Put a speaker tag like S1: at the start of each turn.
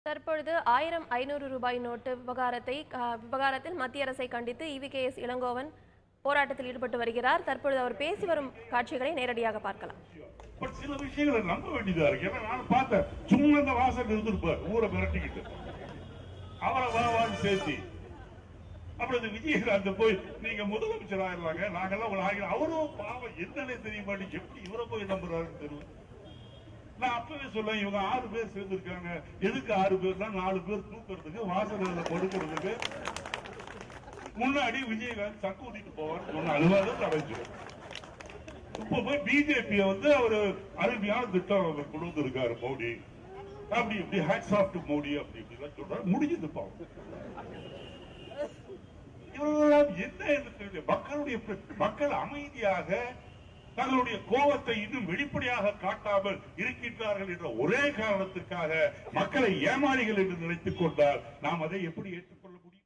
S1: தற்பொழுது 1500 ரூபாய் நோட்டு விவகாரத்தில் மத்திய அரசை கண்டித்து EVKS இளங்கோவன் போராட்டத்தில் ஈடுபட்டு வருகிறார். தற்பொழுது அவர் பேசி வரும் காட்சிகளை நேரடியாக பார்க்கலாம்.
S2: சில விஷயங்களை நம்ப வேண்டியதா இருக்கு. ஏன்னா நான் பார்த்தேன், சும்மா இந்த வாசல் இருந்திருப்பார் ஊரை மிரட்டிக்கிட்டு அவரை வாவான்னு சேர்த்தி. அப்புறம் விஜயகாந்த் போய் நீங்க முதலமைச்சர் ஆயிடுறாங்க, நாங்கெல்லாம் அவரும் பாவம் என்னன்னே தெரிய மாட்டேங்க, எப்படி இவரை போய் நம்புறாருன்னு தெரியல. நான் அப்பவே சொல்லேன், இவங்க 6 பேர் சேர்ந்திருக்காங்க. எதுக்கு 6 பேர்னா 4 பேர் தூக்குறதுக்கு, வாசல்ல படுக்கிறதுக்கு. முன்னாடி விஜயகாந்த் சக்கூதிக்கு போவார் சொன்ன அலுவலகம் அடைஞ்சிடும். இப்ப போய் பிஜேபி அவரு அருமையான திட்டம் கொண்டு வந்திருக்காரு மோடி, அப்படி இப்படி ஹேட்ஸ் ஆஃப் டு மோடி அப்படி இப்படி சொல்றாரு. முடிஞ்சது பாவம். இவர்களெல்லாம் என்ன மக்கள் அமைதியாக தங்களுடைய கோபத்தை இன்னும் வெளிப்படையாக காட்டாமல் இருக்கின்றார்கள் என்ற ஒரே காரணத்துக்காக மக்களை ஏமாளிகள் என்று நினைத்துக் கொண்டால் நாம் அதை எப்படி ஏற்றுக்கொள்ள முடியும்?